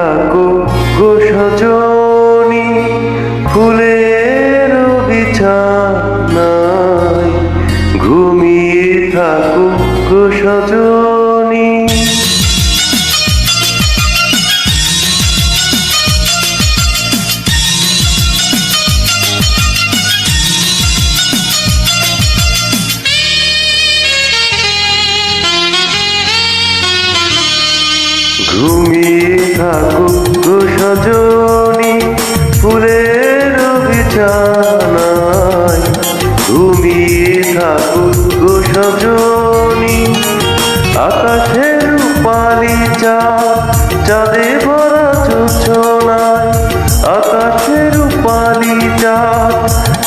থাকো গো সজনী, ফুলের বিছানায় ঘুমিয়ে থাকো গো সজনী। ঘুমিয়ে থাকো গো সজনী, ফুলের বিছানায় ঘুমিয়ে থাকো গো সজনী। আকাশের রূপালি চাঁদ, চাঁদে ভরা জোছনায়, আকাশের রূপালি চাঁদ,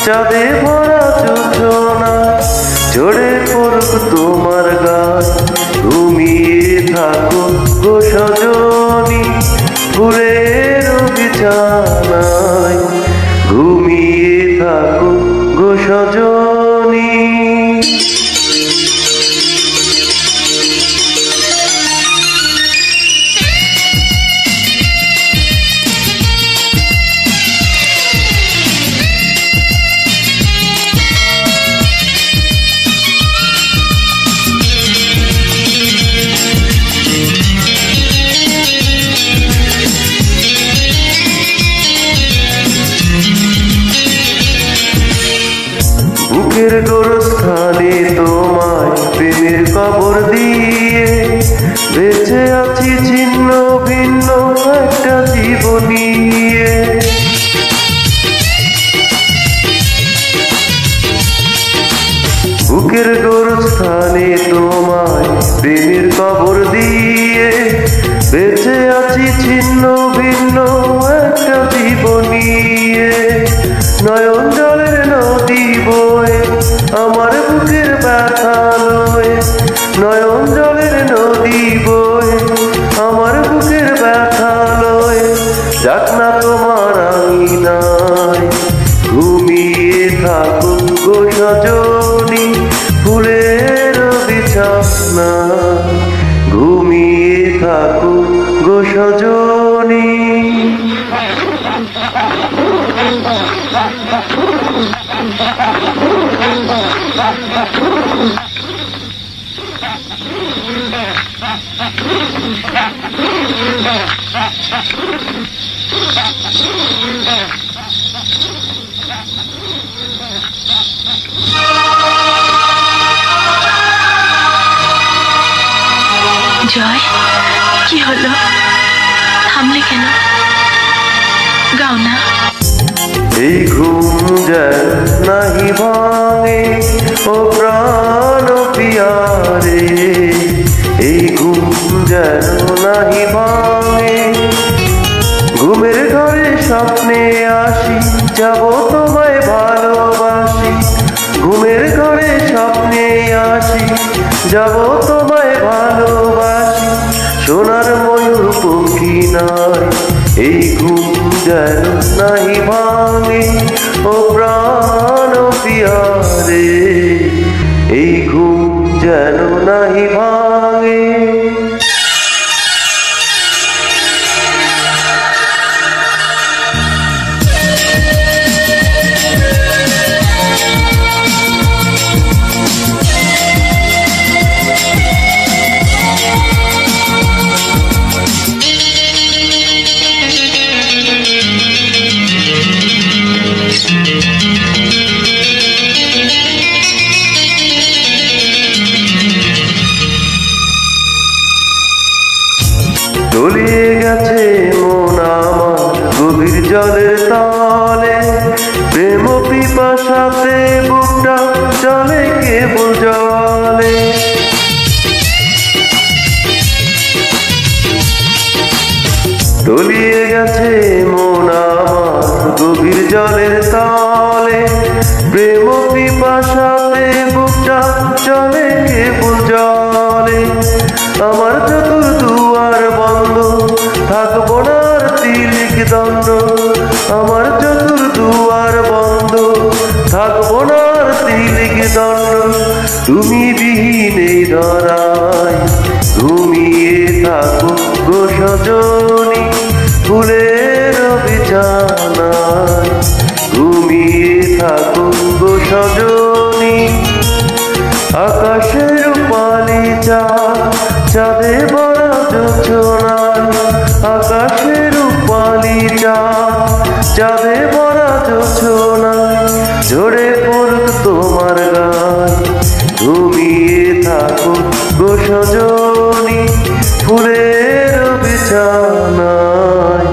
চাঁদে ভরা জোছনায় ঝরে পড়ব তোমার গায়ে। ঘুমিয়ে থাকো গো সজনী, ফুলের বিছানায় ঘুমিয়ে থাকো গো সজনী। বুকের গোরস্থানে তোমায় প্রেমের কবর দিয়ে বেঁচে আছি ছিন্ন ভিন্ন একটা জীবন নিয়ে। বুকের গোরস্থানে তোমায় প্রেমের কবর দিয়ে বেঁচে আছি ছিন্ন ভিন্ন একটা জীবন নিয়ে। নয়ন জলের নদী বয়ে আমার বুকের ব্যথা লয়ে, নয়ন জলের নদী বয়ে আমার বুকের ব্যথা লয়ে যাক না তোমার আঙিনায়। ঘুমিয়ে থাকো গো সজনী, ফুলের বিছানায় ঘুমিয়ে থাকো গো সজনী। জয়, কি হলো? থামলে কেন? গাও না। এই ঘুম যেন নাহি ভাঙে ও প্রাণ পিয়ারে, এই ঘুম যেন নাহি ভাঙে। ঘুমের ঘরে স্বপ্নে আসি যাব তোমায় ভালোবাসি, ঘুমের ঘরে স্বপ্নে আসি যাব তোমায় ভালোবাসি। সোনার ময়ূর পঙ্খী নাই, এই ঘুম যেন নাহি ভাঙে ও প্রাণ পিয়ারে, এই ঘুম যেন নাহি ভাঙে। তলিয়ে গেছে মন আমার গভীর জলের তলে, প্রেম পিপাসাতে বুকটা চলে কেবল জলে। তলিয়ে গেছে মন আমার গভীর জলের তলে, প্রেম পিপাসাতে বুকটা চলে কেবল জলে। আমার চতুর দুয়ার বন্ধ, থাকবো না আর তিলিক দণ্ড। আমার চতুর দুয়ার বন্ধ, থাকবো না আর তিলিক দণ্ড। তুমি বিহীন এই ধরায় ঘুমিয়ে থাকো গো সজনী, ফুলের বিছানায় ঘুমিয়ে থাকো গো সজনী। আকাশের রূপালি চাঁদ চাঁদে ভরা জোছনায়, আকাশের রূপালি চাঁদ চাঁদে ভরা জোছনায় ঝরে পড়ুক তোমার গায়ে ঘুমিয়ে থাকো গো সজনী। ফুলের বিছানায়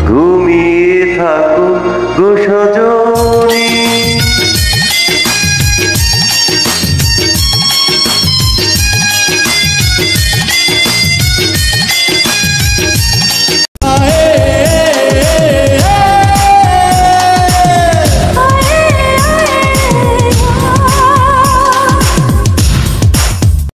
ঘুমিয়ে থাকো গো সজনী।